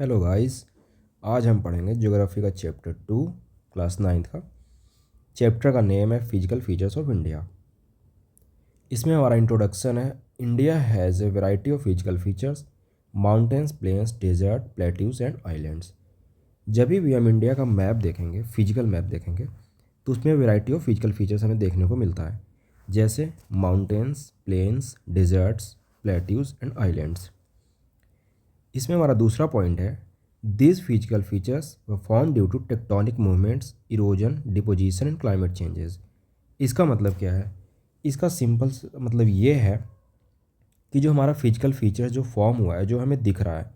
Hello guys. आज हम पढ़ेंगे ज्योग्राफी का चैप्टर 2 क्लास 9th का। चैप्टर का नेम है फिजिकल फीचर्स ऑफ इंडिया। इसमें हमारा इंट्रोडक्शन है। India has a variety of physical features, mountains, plains, desert, plateaus and islands. जब भी हम इंडिया का मैप देखेंगे, फिजिकल मैप देखेंगे, तो उसमें वैरायटी ऑफ फिजिकल फीचर्स हमें देखने को मिलता है, जैसे mountains, plains, deserts, plateaus and islands. इसमें हमारा दूसरा पॉइंट है, these physical features were formed due to tectonic movements, erosion, deposition and climate changes। इसका मतलब क्या है? इसका सिंपल मतलब ये है कि जो हमारा फिजिकल फीचर जो फॉर्म हुआ है, जो हमें दिख रहा है,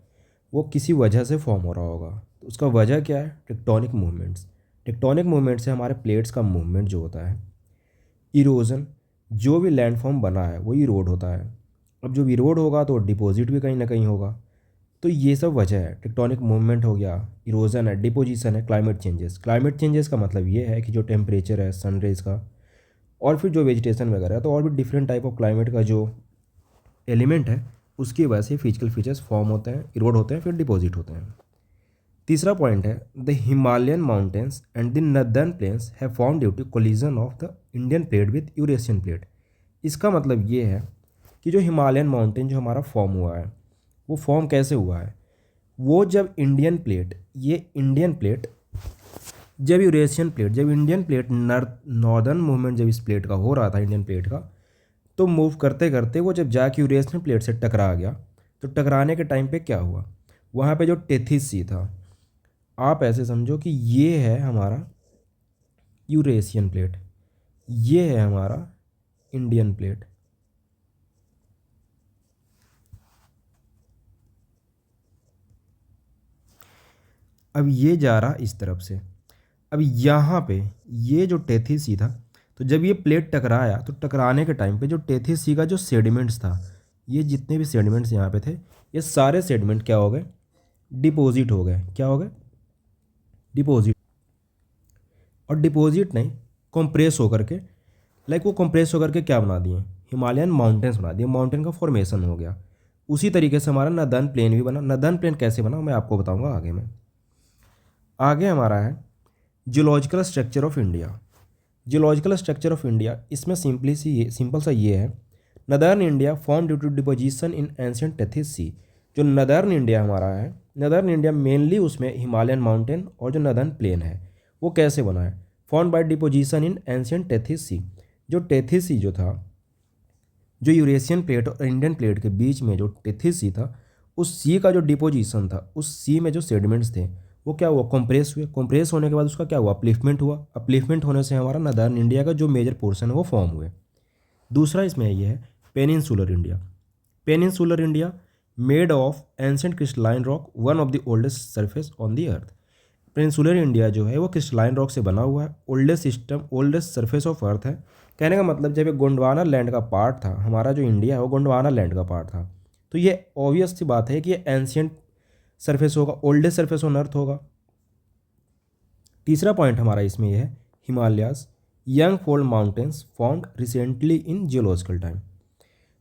वो किसी वजह से फॉर्म हो रहा होगा। तो उसका वजह क्या है? Tectonic movements. टेक्टोनिक मूवमेंट से हमारे प्लेट्स का मूवमेंट जो होता है। इरोजन, जो भी लैंडफॉर्म बना है वो इरोड होता है। अब जब इरोड होगा तो डिपॉजिट भी कहीं ना कहीं होगा। तो ये सब वजह है। टेक्टोनिक मूवमेंट हो गया, इरोजन है, डिपोजिशन है, क्लाइमेट चेंजेस। क्लाइमेट चेंजेस का मतलब ये है कि जो टेम्परेचर है सन रेज का, और फिर जो वेजिटेशन वगैरह है, तो और भी डिफरेंट टाइप ऑफ क्लाइमेट का जो एलिमेंट है, उसकी वजह से फिजिकल फीचर्स फॉर्म होते हैं, इरोड होते हैं, फिर डिपॉजिट होते हैं। तीसरा पॉइंट है, the Himalayan mountains and the northern plains have form due to collision of the Indian plate with Eurasian plate. इसका मतलब ये है कि जो हिमालयन माउंटेन जो हमारा फॉर्म हुआ है, वो फॉर्म कैसे हुआ है? वो जब इंडियन प्लेट, ये इंडियन प्लेट, जब यूरेशियन प्लेट, जब इंडियन प्लेट नॉर्दर्न मूवमेंट जब इस प्लेट का हो रहा था, इंडियन प्लेट का, तो मूव करते करते वो जब जाके यूरेशियन प्लेट से टकरा गया, तो टकराने के टाइम पे क्या हुआ? वहाँ पे जो टेथिस सी था, आप ऐसे समझो कि ये है हमारा यूरेशियन प्लेट, ये है हमारा इंडियन प्लेट। अब ये जा रहा इस तरफ से। अब यहाँ पे ये जो टेथिस सी था, तो जब ये प्लेट टकराया, तो टकराने के टाइम पे जो टेथिस सी का जो सेडिमेंट्स था, ये जितने भी सेडिमेंट्स यहाँ पे थे, ये सारे सेडिमेंट क्या हो गए? डिपॉजिट हो गए। क्या हो गए? डिपॉजिट। और डिपॉजिट नहीं, कंप्रेस होकर के, लाइक वो कंप्रेस होकर के क्या बना दिए? हिमालयन माउंटेन्स बना दिए। माउंटेन का फॉर्मेशन हो गया। उसी तरीके से हमारा नदर्न प्लेन भी बना। नदर्न प्लेन कैसे बना मैं आपको बताऊंगा आगे में। आगे हमारा है geological structure of India. Geological structure of India, इसमें सिंपल सा ये है, northern India form due to deposition in ancient Tethys sea. जो नदर्न इंडिया हमारा है, नदर्न इंडिया मेनली उसमें हिमालयन माउंटेन और जो नदर्न प्लेन है, वो कैसे बना है? Form by deposition in ancient Tethys sea. जो टेथिस सी जो था, जो यूरेशियन प्लेट और इंडियन प्लेट के बीच में जो टेथिस सी था, उस सी का जो डिपोजिशन था, उस सी में जो सेडिमेंट्स थे, वो क्या हुआ? कंप्रेस हुए। कंप्रेस होने के बाद उसका क्या हुआ? अपलिफ्टमेंट हुआ। अपलिफ्टमेंट होने से हमारा नदर्न इंडिया का जो मेजर पोर्शन है वो फॉर्म हुए। दूसरा इसमें ये है peninsular India. Peninsular India made of ancient crystalline rock, one of the oldest surface on the earth. Peninsular India जो है वो क्रिस्टलाइन रॉक से बना हुआ है, ओल्डेस्ट सरफेस ऑफ अर्थ है। कहने का मतलब जब ये गोंडवाना लैंड का पार्ट था, हमारा जो इंडिया है वो गोंडवाना लैंड का पार्ट था, तो ये ऑब्वियस सी बात है कि ये एंशियंट सरफेस होगा, ओल्डेस्ट सरफेस ऑन अर्थ होगा। तीसरा पॉइंट हमारा इसमें यह है Himalayas young fold mountains found recently in geological time.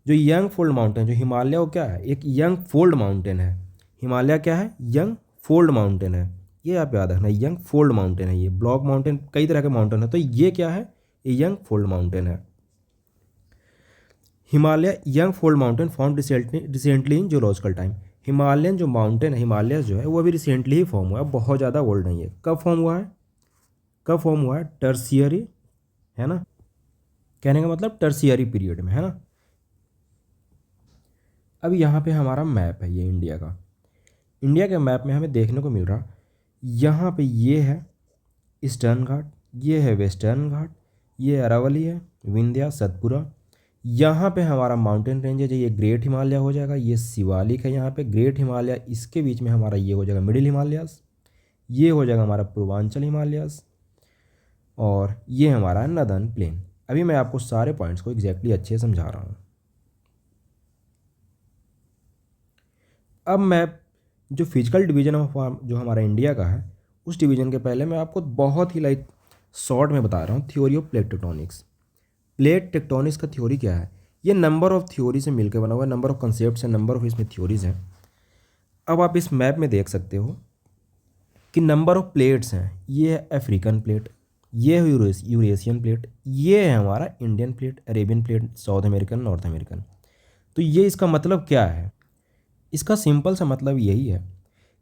जो यंग फोल्ड माउंटेन, जो हिमालय वो क्या है? एक यंग फोल्ड माउंटेन है। हिमालय क्या है? यंग फोल्ड माउंटेन है। ये आप याद रखना, यंग फोल्ड माउंटेन है। ये ब्लॉक माउंटेन, कई तरह के माउंटेन है, तो ये क्या है? ये यंग फोल्ड माउंटेन है। Himalaya young fold mountain found recently in geological time. Himalayan जो माउंटेन है, हिमालय जो है, वो अभी रिसेंटली ही फॉर्म हुआ है, बहुत ज़्यादा ओल्ड नहीं है। कब फॉर्म हुआ है? कब फॉर्म हुआ है? टर्सियरी, है ना? कहने का मतलब टर्सियरी पीरियड में, है ना? अब यहाँ पे हमारा मैप है, ये इंडिया का। इंडिया के मैप में हमें देखने को मिल रहा, यहाँ पे ये है ईस्टर्न घाट, ये है वेस्टर्न घाट, ये अरावली है, विंध्या, सतपुरा। यहाँ पे हमारा माउंटेन रेंजेज है, ये ग्रेट हिमालय हो जाएगा, ये शिवालिक है यहाँ पे ग्रेट हिमालय। इसके बीच में हमारा ये हो जाएगा मिडिल हिमालयास, ये हो जाएगा हमारा पूर्वांचल हिमालयास, और ये हमारा नदर्न प्लेन। अभी मैं आपको सारे पॉइंट्स को एग्जैक्टली अच्छे से समझा रहा हूँ। अब मैं जो फिजिकल डिवीजन ऑफ जो हमारा इंडिया का है, उस डिवीजन के पहले मैं आपको बहुत ही लाइक शॉर्ट में बता रहा हूँ theory of plate tectonics. Plate tectonics का थ्योरी क्या है? ये नंबर ऑफ थ्योरी से मिलकर बना हुआ है, नंबर ऑफ कंसेप्ट है, नंबर ऑफ इसमें थ्योरीज हैं। अब आप इस मैप में देख सकते हो कि नंबर ऑफ प्लेट्स हैं। ये है अफ्रीकन प्लेट, ये है यूरेशियन प्लेट, ये है हमारा Indian plate, Arabian plate, south American, north American. तो ये इसका मतलब क्या है? इसका सिंपल सा मतलब यही है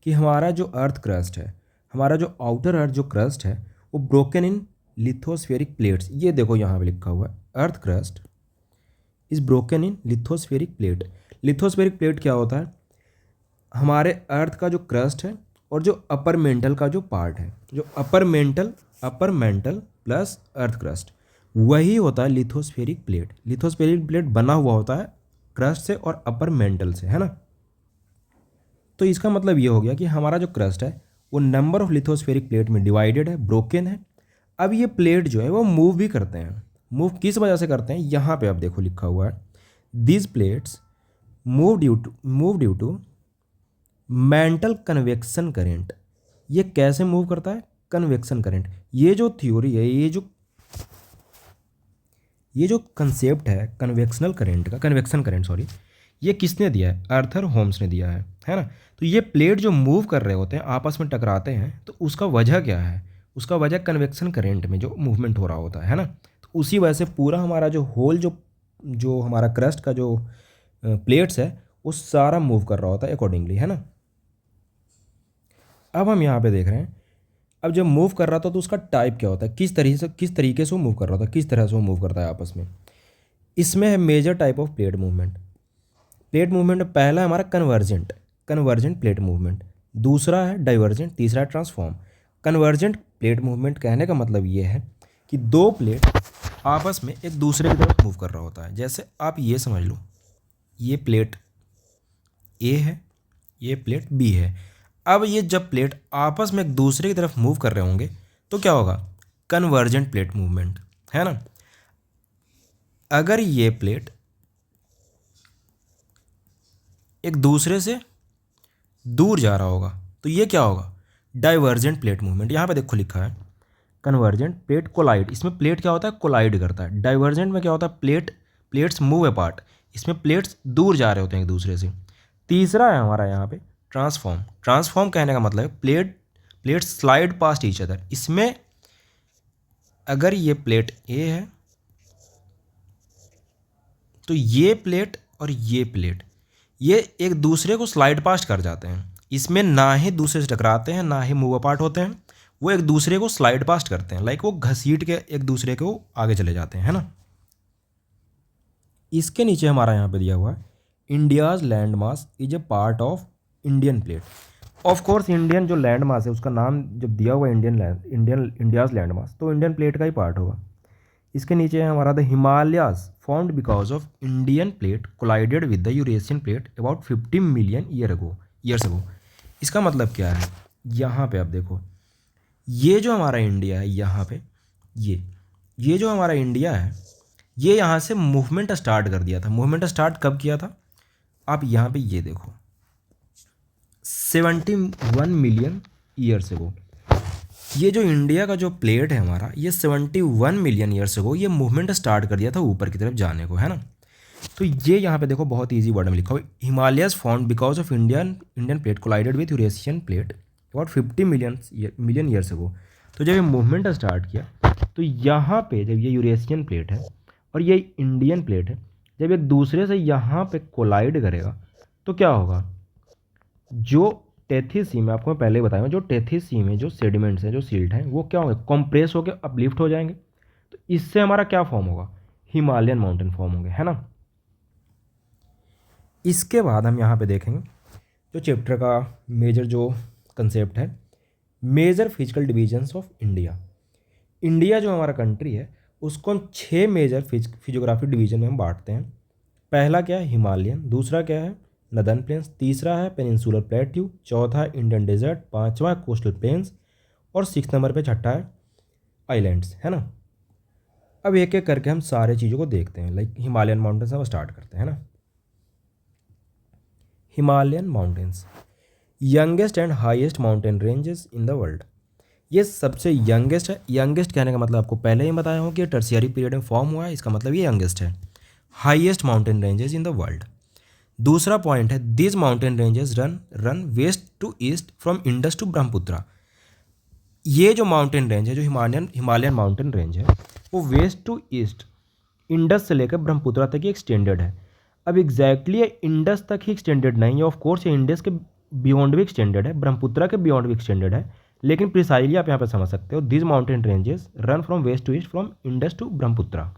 कि हमारा जो अर्थ क्रस्ट है, हमारा जो आउटर अर्थ जो क्रस्ट है, वो ब्रोकन इन लिथोस्फेरिक प्लेट्स। ये देखो यहाँ पे लिखा हुआ है, earth crust is broken in lithospheric plate. Lithospheric plate क्या होता है? हमारे अर्थ का जो क्रस्ट है और जो अपर मेंटल का जो पार्ट है, जो upper mantle plus earth crust, वही होता है लिथोस्फेरिक प्लेट। लिथोस्फेरिक प्लेट बना हुआ होता है क्रस्ट से और अपर मेंटल से, है ना। तो इसका मतलब ये हो गया कि हमारा जो क्रस्ट है वो नंबर ऑफ लिथोस्फेरिक प्लेट में डिवाइडेड है, ब्रोकन है। अब ये प्लेट जो है वो मूव भी करते हैं। मूव किस वजह से करते हैं? यहाँ पे आप देखो लिखा हुआ है, these plates move due to mantle convection current. ये कैसे मूव करता है? Convection current. ये जो थ्योरी है, ये जो कंसेप्ट है कन्वेक्शन करंट सॉरी, ये किसने दिया है? आर्थर होम्स ने दिया है ना। तो ये प्लेट जो मूव कर रहे होते हैं, आपस में टकराते हैं, तो उसका वजह क्या है? उसका वजह कन्वेक्शन करंट में जो मूवमेंट हो रहा होता है ना। तो उसी वजह से पूरा हमारा जो होल जो हमारा क्रस्ट का जो प्लेट्स है वो सारा मूव कर रहा होता है अकॉर्डिंगली, है ना। अब हम यहाँ पे देख रहे हैं, अब जब मूव कर रहा था तो उसका टाइप क्या होता है, किस तरीके से वो मूव कर रहा था, किस तरह से वो मूव करता है आपस में। इसमें है major type of plate movement. पहला है हमारा कन्वर्जेंट प्लेट मूवमेंट, दूसरा है डाइवर्जेंट, तीसरा है ट्रांसफॉर्म। कन्वर्जेंट प्लेट मूवमेंट कहने का मतलब ये है कि दो प्लेट आपस में एक दूसरे की तरफ मूव कर रहा होता है। जैसे आप ये समझ लो, ये प्लेट ए है, ये प्लेट बी है। अब ये जब प्लेट आपस में एक दूसरे की तरफ मूव कर रहे होंगे तो क्या होगा? कन्वर्जेंट प्लेट मूवमेंट, है ना। अगर ये प्लेट एक दूसरे से दूर जा रहा होगा तो ये क्या होगा? Divergent plate movement. यहाँ पे देखो लिखा है कन्वर्जेंट प्लेट कोलाइड। इसमें प्लेट क्या होता है? कोलाइड करता है। डाइवर्जेंट में क्या होता है? Plates move apart. इसमें प्लेट्स दूर जा रहे होते हैं एक दूसरे से। तीसरा है हमारा यहाँ पे ट्रांसफॉर्म कहने का मतलब है plate slide past each other. इसमें अगर ये प्लेट ए है तो ये प्लेट और ये प्लेट ये एक दूसरे को स्लाइड पास्ट कर जाते हैं। इसमें ना ही दूसरे से टकराते हैं, ना ही मूव अपार्ट होते हैं, वो एक दूसरे को स्लाइड पास्ट करते हैं, लाइक वो घसीट के एक दूसरे को आगे चले जाते हैं, है ना। इसके नीचे हमारा यहाँ पे दिया हुआ है India's land mass is a part of Indian plate. Of course Indian जो लैंड मास है उसका नाम जब दिया हुआ है इंडियाज लैंड मास, तो इंडियन प्लेट का ही पार्ट होगा। इसके नीचे है हमारा the Himalayas formed because of Indian plate collided with the Eurasian plate about 50 million years ago. इसका मतलब क्या है? यहाँ पे आप देखो, ये जो हमारा इंडिया है, यहाँ पे ये जो हमारा इंडिया है, ये यहाँ से मूवमेंट स्टार्ट कर दिया था। मूवमेंट स्टार्ट कब किया था? आप यहाँ पे ये देखो 71 मिलियन ईयर्स अगो। ये जो इंडिया का जो प्लेट है हमारा, ये 71 मिलियन ईयर्स अगो ये मूवमेंट स्टार्ट कर दिया था ऊपर की तरफ जाने को, है ना। तो ये यहाँ पे देखो बहुत इजी वर्ड में लिखा हुआ, Himalayas formed because of Indian plate collided with Eurasian plate about 50 million years ago. तो जब ये मूवमेंट स्टार्ट किया तो यहाँ पे जब ये यूरेशियन प्लेट है और ये इंडियन प्लेट है, जब एक दूसरे से यहाँ पे कोलाइड करेगा तो क्या होगा? जो टेथी सी में आपको मैं पहले ही बताया, जो टेथी सी में जो सेडिमेंट्स हैं, जो सिल्ट हैं, वो क्या होंगे? कंप्रेस होकर अपलिफ्ट हो जाएंगे। तो इससे हमारा क्या फॉर्म होगा? हिमालयन माउंटेन फॉर्म होंगे, है ना। इसके बाद हम यहाँ पे देखेंगे जो चैप्टर का मेजर जो कंसेप्ट है, major physical divisions of India. India जो हमारा कंट्री है उसको हम 6 मेजर फिजियोग्राफिक डिवीजन में हम बांटते हैं। पहला क्या है? हिमालयन। दूसरा क्या है? Northern plains. तीसरा है पेनिनसुलर प्लेट्यू। चौथा है इंडियन डेजर्ट। पांचवा है कोस्टल प्लेन्स। और 6 नंबर पे छठा है आइलैंड्स, है ना। अब एक एक करके हम सारे चीज़ों को देखते हैं। लाइक हिमालयन माउंटेन्स हम स्टार्ट करते हैं ना। Himalayan mountains youngest and highest mountain ranges in the world. ये सबसे यंगेस्ट है। यंगेस्ट कहने का मतलब आपको पहले ही बताया हूँ कि टर्शियरी पीरियड में फॉर्म हुआ है, इसका मतलब ये यंगेस्ट है। Highest mountain ranges in the world. दूसरा पॉइंट है this mountain ranges run west to east from Indus to Brahmaputra. ये जो माउंटेन रेंज है, जो हिमालयन माउंटेन रेंज है, वो वेस्ट टू ईस्ट इंडस से लेकर ब्रह्मपुत्रा तक ही एक्सटेंडेड है। अब एग्जैक्टली ये इंडस तक ही एक्सटेंडेड नहीं है, ऑफ कोर्स ये इंडस के बियॉन्ड भी एक्सटेंडेड है, ब्रह्मपुत्रा के बियॉन्ड भी एक्सटेंडेड है, लेकिन प्रिसाइजली आप यहाँ पे समझ सकते हो this mountain ranges run from west to east from Indus to Brahmaputra.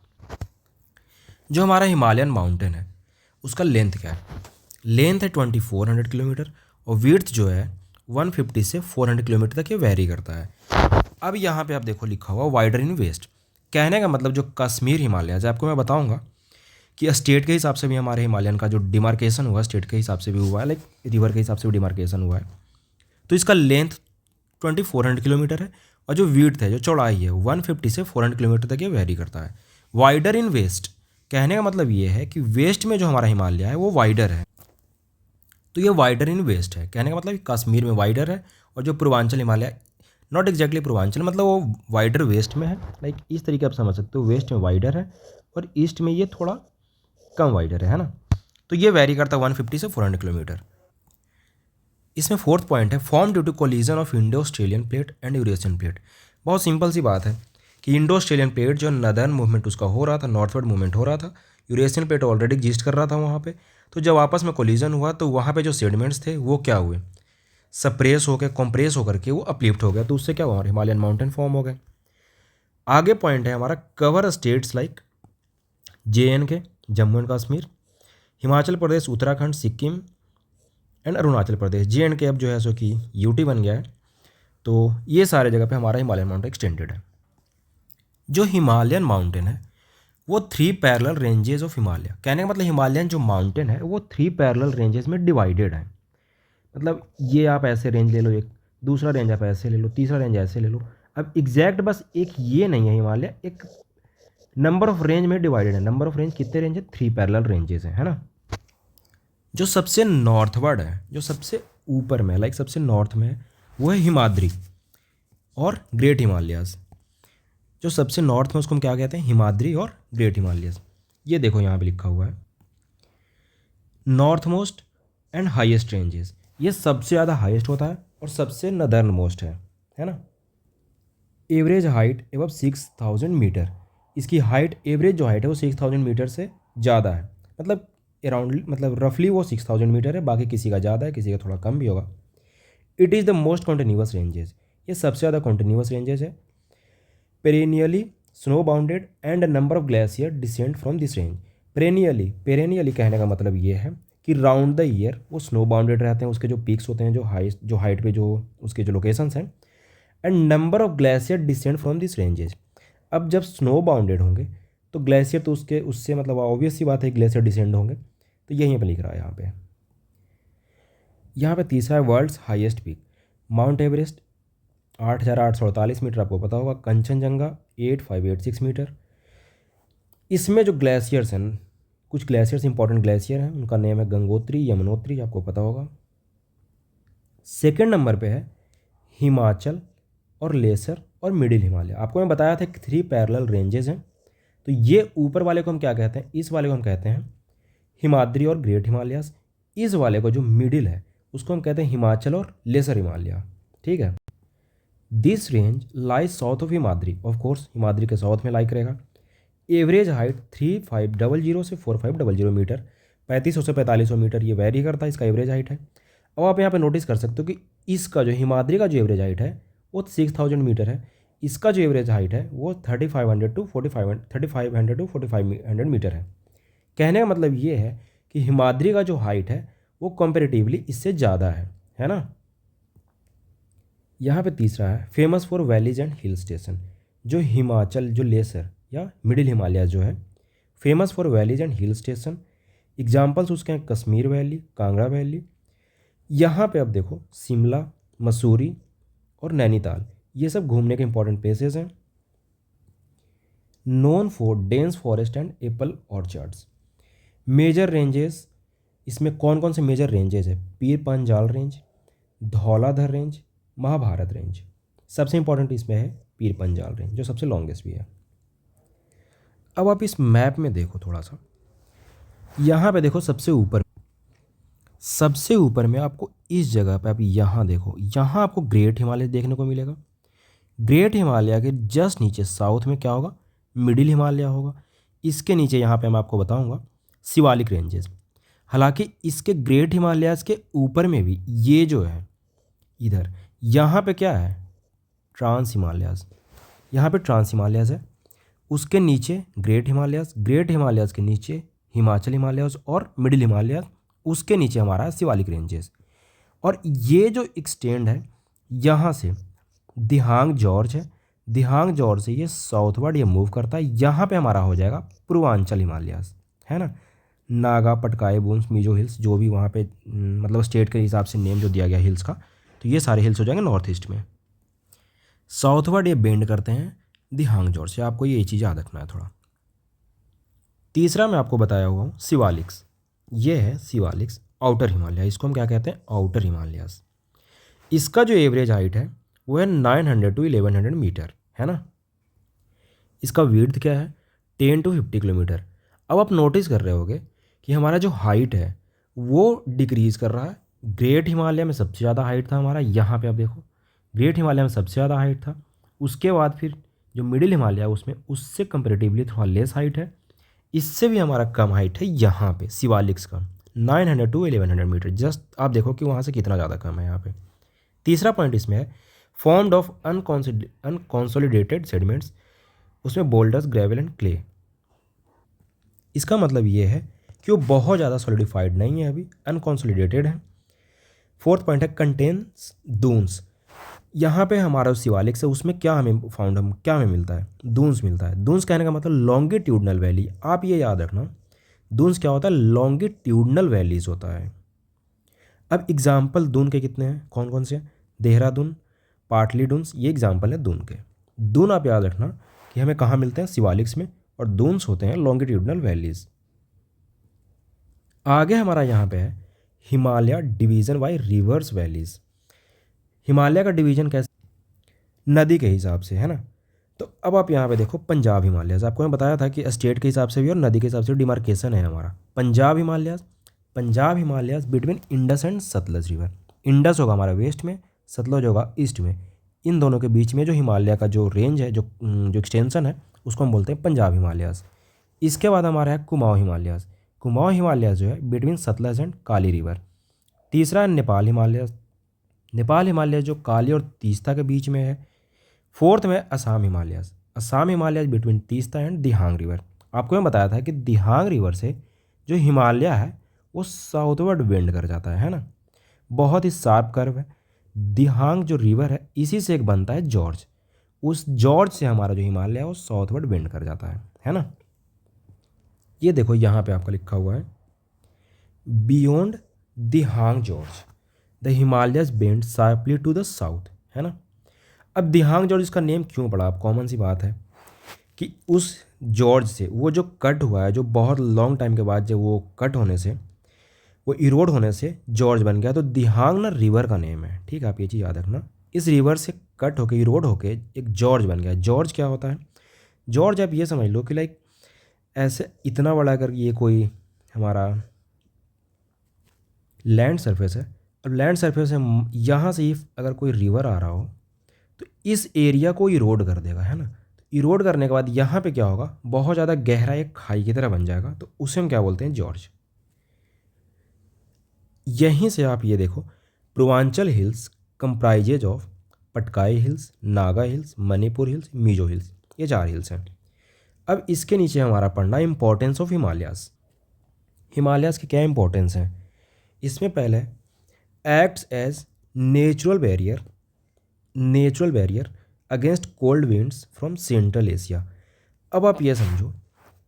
जो हमारा हिमालयन माउंटेन है उसका लेंथ क्या है? लेंथ है 2400 किलोमीटर और विड्थ जो है 150 से 400 किलोमीटर तक ये वेरी करता है। अब यहाँ पे आप देखो लिखा हुआ वाइडर इन वेस्ट, कहने का मतलब जो कश्मीर हिमालय आपको मैं बताऊँगा कि स्टेट के हिसाब से भी हमारे हिमालयन का जो डिमार्केशन हुआ स्टेट के हिसाब से भी हुआ है, लाइक रिवर के हिसाब से भी डिमार्केशन हुआ है। तो इसका लेंथ 2400 किलोमीटर है और जो विड्थ है, जो चौड़ाई है, 150 से 400 किलोमीटर तक ये वेरी करता है। वाइडर इन वेस्ट, कहने का मतलब ये है कि वेस्ट में जो हमारा हिमालय है वो वाइडर है, तो ये वाइडर इन वेस्ट है। कहने का मतलब कश्मीर में वाइडर है और जो पूर्वांचल हिमालय, नॉट एग्जैक्टली पूर्वांचल, मतलब वो वाइडर वेस्ट में है, लाइक इस तरीके आप समझ सकते हो, वेस्ट में वाइडर है और ईस्ट में ये थोड़ा कम वाइडर है ना। तो ये वेरी करता है 150 से 400 किलोमीटर। इसमें फोर्थ पॉइंट है form due to collision of Indo Australian plate and Eurasian plate. बहुत सिंपल सी बात है कि इंडो ऑस्ट्रेलियन प्लेट जो नदर्न मूवमेंट उसका हो रहा था, नॉर्थवर्ड मूवमेंट हो रहा था, यूरेशियन प्लेट ऑलरेडी एग्जिस्ट कर रहा था वहाँ पे। तो जब आपस में कोलिजन हुआ तो वहाँ पे जो सेडिमेंट्स थे वो क्या हुए, सप्रेस होकर कॉम्प्रेस होकर के वो अपलिफ्ट हो गया, तो उससे क्या हुआ, हिमालयन माउंटेन फॉर्म हो गए। आगे पॉइंट है हमारा cover states like JNK Jammu and Kashmir, Himachal Pradesh, Uttarakhand, Sikkim and Arunachal Pradesh. JNK अब जो है सो कि UT बन गया है। तो ये सारे जगह पे हमारा हिमालयन माउंटेन एक्सटेंडेड है। जो हिमालयन माउंटेन है वो 3 पैरेलल रेंजेस ऑफ हिमालय, कहने का मतलब हिमालयन जो माउंटेन है वो 3 पैरेलल रेंजेस में डिवाइडेड है। मतलब ये आप ऐसे रेंज ले लो, एक दूसरा रेंज आप ऐसे ले लो, तीसरा रेंज ऐसे ले लो। अब एग्जैक्ट बस एक ये नहीं है हिमालय, एक नंबर ऑफ रेंज में डिवाइडेड है। नंबर ऑफ रेंज कितने रेंज है? 3 पैरेलल रेंजेस है ना। जो सबसे नॉर्थवर्ड है, जो सबसे ऊपर में, लाइक सबसे नॉर्थ में है, वो है हिमाद्री और ग्रेट हिमालयाज। जो सबसे नॉर्थ में उसको हम क्या कहते हैं? हिमाद्री और ग्रेट हिमालयाज। ये देखो यहाँ पे लिखा हुआ है north most and highest ranges. ये सबसे ज़्यादा हाईएस्ट होता है और सबसे नदर्न मोस्ट है ना। एवरेज हाइट एबव 6000 मीटर, इसकी हाइट, एवरेज जो हाइट है वो 6000 मीटर से ज़्यादा है, मतलब अराउंड, मतलब रफली वो 6000 मीटर है, बाकी किसी का ज़्यादा है, किसी का थोड़ा कम भी होगा। It is the most continuous ranges, ये सबसे ज़्यादा कॉन्टिन्यूस रेंजेस है। Perennially snow bounded and number of glacier descend from this range. Perennially कहने का मतलब ये है कि राउंड द ईयर वो स्नो बाउंडेड रहते हैं, उसके जो पीक्स होते हैं, जो हाइट पे जो उसके जो लोकेशंस हैं, and number of glacier descend from this ranges. अब जब स्नो बाउंडेड होंगे तो ग्लेशियर तो उससे मतलब ऑब्वियस सी बात है ग्लेशियर डिसेंड होंगे, तो यहीं पे लिख रहा है यहाँ पे तीसरा है world's highest peak, Mount Everest 8848 metre, आपको पता होगा। कंचनजंगा 8586 मीटर। इसमें जो ग्लेशियर्स हैं, कुछ ग्लेशियर्स इंपॉर्टेंट ग्लेशियर हैं, उनका नेम है गंगोत्री, यमुनोत्री, आपको पता होगा। सेकेंड नंबर पे है हिमाचल और लेसर और मिडिल हिमालय। आपको मैं बताया था कि 3 पैरेलल रेंजेस हैं, तो ये ऊपर वाले को हम क्या कहते हैं? इस वाले को हम कहते हैं हिमाद्री और ग्रेट हिमालयास। इस वाले को जो मिडिल है उसको हम कहते हैं हिमाचल और लेसर हिमालय, ठीक है। This range lies south of Himadri, of course Himadri के साउथ में लाई करेगा। एवरेज हाइट 3500 से 4500 मीटर, 3500 से 4500 मीटर ये वेरी करता है, इसका एवरेज हाइट है। अब आप यहाँ पे नोटिस कर सकते हो कि इसका जो हिमाद्री का जो एवरेज हाइट है वो 6000 मीटर है, इसका जो एवरेज हाइट है वो 3500 टू 4500 मीटर है। कहने का मतलब ये है कि हिमाद्री का जो हाइट है वो कंपेरेटिवली इससे ज़्यादा है ना। यहाँ पे तीसरा है famous for valleys and hill station. जो हिमाचल, जो लेसर या मिडिल हिमालय जो है, famous for valleys and hill station. Examples उसके हैं कश्मीर वैली, कांगड़ा वैली। यहाँ पे अब देखो शिमला, मसूरी और नैनीताल, ये सब घूमने के इंपॉर्टेंट प्लेसेस हैं। Known for dense forest and apple orchards. Major ranges, इसमें कौन कौन से मेजर रेंजेस है? Pir Panjal range, Dhauladhar range, Mahabharat range. सबसे इंपॉर्टेंट इसमें है पीर पंजाल रेंज, जो सबसे लॉन्गेस्ट भी है। अब आप इस मैप में देखो थोड़ा सा, यहाँ पे देखो सबसे ऊपर सबसे ऊपर में आपको इस जगह पे आप यहाँ देखो, यहाँ आपको ग्रेट हिमालय देखने को मिलेगा। ग्रेट हिमालय के जस्ट नीचे साउथ में क्या होगा, मिडिल हिमालय होगा। इसके नीचे यहाँ पे मैं आपको बताऊँगा शिवालिक रेंजेस। हालांकि इसके ग्रेट हिमालयाज़ के ऊपर में भी ये जो है इधर, यहाँ पे क्या है, ट्रांस हिमालयाज़, यहाँ पे ट्रांस हिमालयाज़ है। उसके नीचे ग्रेट हिमालयाज़, ग्रेट हिमालयाज़ के नीचे हिमाचल हिमालयाज़ और मिडिल हिमालयाज़, उसके नीचे हमारा है शिवालिक रेंजेस। और ये जो एक्सटेंड है यहाँ से दिहांग जॉर्ज है, दिहांग जॉर्ज से ये साउथवर्ड ये मूव करता है। यहाँ पे हमारा हो जाएगा पूर्वांचल हिमालयाज़, है ना। नागा, पटकाई, बूंस, मीजो हिल्स, जो भी वहाँ पे मतलब स्टेट के हिसाब से नेम जो दिया गया हिल्स का, तो ये सारे हिल्स हो जाएंगे नॉर्थ ईस्ट में। साउथवर्ड ये बेंड करते हैं दिहांग जॉर्ज से, आपको ये चीज़ याद रखना है थोड़ा। तीसरा मैं आपको बताया हुआ हूँ शिवालिक्स, ये है शिवालिक्स आउटर हिमालय, इसको हम क्या कहते हैं, आउटर हिमालयाज़। इसका जो एवरेज हाइट है वो है 900 to 1100 मीटर, है ना। इसका विड्थ क्या है, 10 to 50 किलोमीटर। अब आप नोटिस कर रहे होगे कि हमारा जो हाइट है वो डिक्रीज़ कर रहा है। ग्रेट हिमालय में सबसे ज़्यादा हाइट था हमारा, यहाँ पे आप देखो ग्रेट हिमालय में सबसे ज़्यादा हाइट था। उसके बाद फिर जो मिडिल हिमालय है उसमें उससे कंपेरेटिवली थोड़ा लेस हाइट है। इससे भी हमारा कम हाइट है यहाँ पे शिवालिक्स का, 900 to 1100 मीटर। जस्ट आप देखो कि वहाँ से कितना ज़्यादा कम है यहाँ पे। तीसरा पॉइंट इसमें है फॉर्म्ड ऑफ अनकॉन्सोलिडेटेड सेडिमेंट्स, उसमें बोल्डर्स, ग्रेवल एंड क्ले। इसका मतलब ये है कि वो बहुत ज़्यादा सॉलिडिफाइड नहीं है, अभी अनकॉन्सोलिडेटेड है। फोर्थ पॉइंट है कंटेन्स दून्स। यहाँ पे हमारा शिवालिक से उसमें क्या हमें क्या हमें मिलता है, दून्स मिलता है। दून्स कहने का मतलब लॉन्गिट्यूडनल वैली, आप ये याद रखना, दून्स क्या होता है, लॉन्गिट्यूडनल वैलीज होता है। अब एग्जाम्पल दून के कितने हैं, कौन कौन से हैं, देहरादून, पाटली डून्स, ये एग्जाम्पल है दून के। दून आप याद रखना कि हमें कहाँ मिलते हैं, शिवालिक्स में, और दून्स होते हैं लॉन्गिट्यूडनल वैलीज। आगे हमारा यहाँ पे है Himalaya division by rivers valleys. Himalaya का डिवीज़न कैसे, नदी के हिसाब से, है ना। तो अब आप यहाँ पे देखो पंजाब हिमालयाज़, आपको मैं बताया था कि स्टेट के हिसाब से भी और नदी के हिसाब से डिमार्केशन है हमारा। Punjab Himalayas, Punjab Himalayas between Indus and Sutlej river. Indus होगा हमारा वेस्ट में, सतलज होगा ईस्ट में। इन दोनों के बीच में जो हिमालय का जो रेंज है, जो एक्सटेंशन है, उसको हम बोलते हैं पंजाब हिमालयाज़। इसके बाद हमारा है कुमाऊँ हिमालयाज़। कुमाऊँ हिमालयाज़ जो है between Sutlej and Kali river. तीसरा है नेपाल हिमालयाज़, नेपाल हिमालय जो काली और तीस्ता के बीच में है। फोर्थ में Assam Himalayas, Assam Himalayas between Teesta and Dihang river. आपको मैं बताया था कि दिहांग रिवर से जो हिमालय है वो साउथवर्ड बेंड कर जाता है ना, बहुत ही शार्प कर्व है। दिहांग जो रिवर है इसी से एक बनता है जॉर्ज, उस जॉर्ज से हमारा जो हिमालय है वो साउथवर्ड बेंड कर जाता है ना। ये देखो यहाँ पे आपका लिखा हुआ है beyond Dihang gorge the Himalayas bend sharply to the south, है ना। अब दिहांग जॉर्ज इसका नेम क्यों पड़ा, अब कॉमन सी बात है कि उस जॉर्ज से वो जो कट हुआ है, जो बहुत लॉन्ग टाइम के बाद जब वो कट होने से, वो इरोड होने से जॉर्ज बन गया। तो दिहांग ना रिवर का नेम है, ठीक है, आप ये चीज़ याद रखना। इस रिवर से कट होके इरोड होके एक जॉर्ज बन गया। जॉर्ज क्या होता है, जॉर्ज आप ये समझ लो कि लाइक ऐसे इतना बड़ा अगर ये कोई हमारा लैंड सरफेस है, अब लैंड सरफेस है, यहाँ से अगर कोई रिवर आ रहा हो तो इस एरिया को इरोड कर देगा, है ना। तो इरोड करने के बाद यहाँ पे क्या होगा, बहुत ज़्यादा गहरा एक खाई की तरह बन जाएगा, तो उसे हम क्या बोलते हैं, जॉर्ज। यहीं से आप ये देखो Purvanchal hills comprises of Patkai hills, Naga hills, Manipur hills, Mizo hills, ये 4 हिल्स हैं। अब इसके नीचे हमारा पढ़ना इंपॉर्टेंस ऑफ हिमालयाज़। हिमालयाज़ की क्या इंपॉर्टेंस है, इसमें पहले acts as natural barrier against cold winds from central Asia. अब आप ये समझो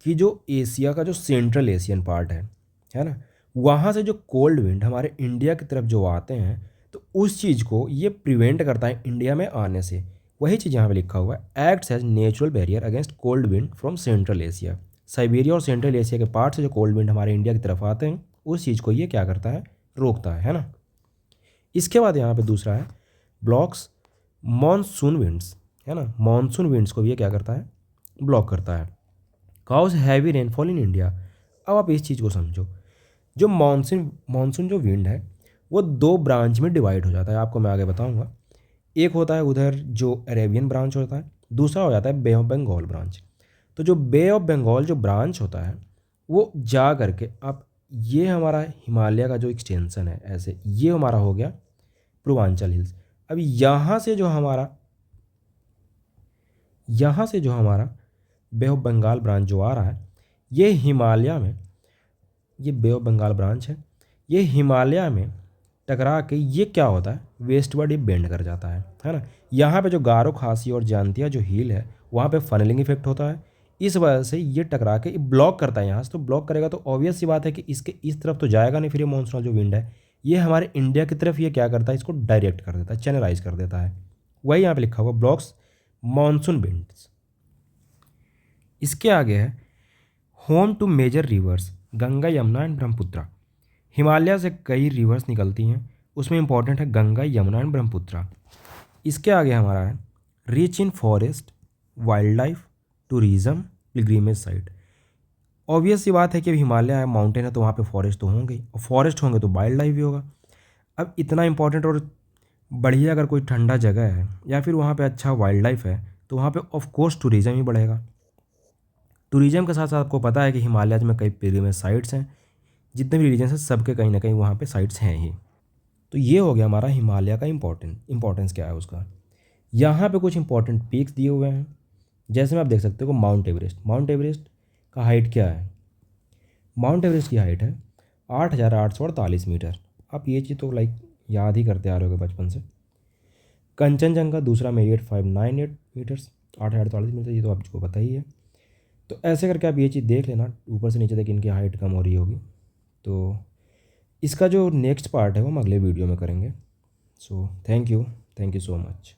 कि जो एशिया का जो सेंट्रल एशियन पार्ट है ना, वहाँ से जो कोल्ड विंड हमारे इंडिया की तरफ जो आते हैं, तो उस चीज़ को ये प्रिवेंट करता है इंडिया में आने से। वही चीज़ यहाँ पे लिखा हुआ है, acts as natural barrier against cold wind from central Asia. Siberia और सेंट्रल एशिया के पार्ट से जो कोल्ड विंड हमारे इंडिया की तरफ आते हैं, उस चीज़ को ये क्या करता है, रोकता है ना। इसके बाद यहाँ पे दूसरा है ब्लॉक्स मॉनसून विंड्स, है ना। मॉनसून विंड्स को भी ये क्या करता है, ब्लॉक करता है। Causes heavy rainfall in India. अब आप इस चीज़ को समझो जो मानसून मानसून जो विंड है वो दो ब्रांच में डिवाइड हो जाता है, आपको मैं आगे बताऊंगा। एक होता है उधर जो अरेबियन ब्रांच होता है, दूसरा हो जाता है बे ऑफ बंगाल ब्रांच। तो जो बे ऑफ बंगाल जो ब्रांच होता है वो जा करके अब ये हमारा हिमालय का जो एक्सटेंशन है, ऐसे ये हमारा हो गया पूर्वांचल हिल्स। अब यहाँ से जो हमारा बे ऑफ बंगाल ब्रांच जो आ रहा है, ये हिमालय में, ये बे ऑफ बंगाल ब्रांच ये हिमालय में टकरा के ये क्या होता है, वेस्टवर्ड ये बेंड कर जाता है ना। यहाँ पे जो गारो खासी और जयांतिया जो हिल है वहाँ पे फनलिंग इफेक्ट होता है, इस वजह से ये टकरा के ब्लॉक करता है यहाँ से। तो ब्लॉक करेगा तो ऑब्वियस सी बात है कि इसके इस तरफ तो जाएगा नहीं, फिर ये मानसून जो विंड है ये हमारे इंडिया की तरफ ये क्या करता है, इसको डायरेक्ट कर देता है, चैनलाइज कर देता है। वही यहाँ पे लिखा हुआ ब्लॉक्स मानसून विंड्स। इसके आगे है home to major rivers Ganga Yamuna and Brahmaputra. Himalaya से कई रिवर्स निकलती हैं, उसमें इंपॉर्टेंट है गंगा यमुना एंड ब्रह्मपुत्रा। इसके आगे हमारा है rich in forest wildlife tourism pilgrimage site. Obvious सी बात है कि हिमालय है, माउंटेन है, तो वहाँ पे फॉरेस्ट तो होंगे, और फॉरेस्ट होंगे तो वाइल्ड लाइफ भी होगा। अब इतना इंपॉर्टेंट और बढ़िया अगर कोई ठंडा जगह है या फिर वहाँ पे अच्छा वाइल्ड लाइफ है तो वहाँ पे ऑफ कोर्स टूरिज़्म ही बढ़ेगा। टूरिज़्म के साथ साथ आपको पता है कि हिमालय में कई पिलग्रिमेज साइट्स हैं, जितने भी रिलीजन्स हैं सबके कहीं ना कहीं वहाँ पे साइट्स हैं ही। तो ये हो गया हमारा हिमालय का इंपॉर्टेंस क्या है उसका। यहाँ पे कुछ इंपॉर्टेंट पीक्स दिए हुए हैं, जैसे में आप देख सकते हो माउंट एवरेस्ट। माउंट एवरेस्ट का हाइट क्या है, माउंट एवरेस्ट की हाइट है 8,848 मीटर। आप ये चीज़ तो लाइक याद ही करते आ रहे होगे बचपन से। कंचनजंगा दूसरा में 8,598 मीटर्स, 8,848 मीटर, ये तो आपको पता ही है। तो ऐसे करके आप ये चीज़ देख लेना ऊपर से नीचे तक इनकी हाइट कम हो रही होगी। तो इसका जो नेक्स्ट पार्ट है वो हम अगले वीडियो में करेंगे। So thank you so much.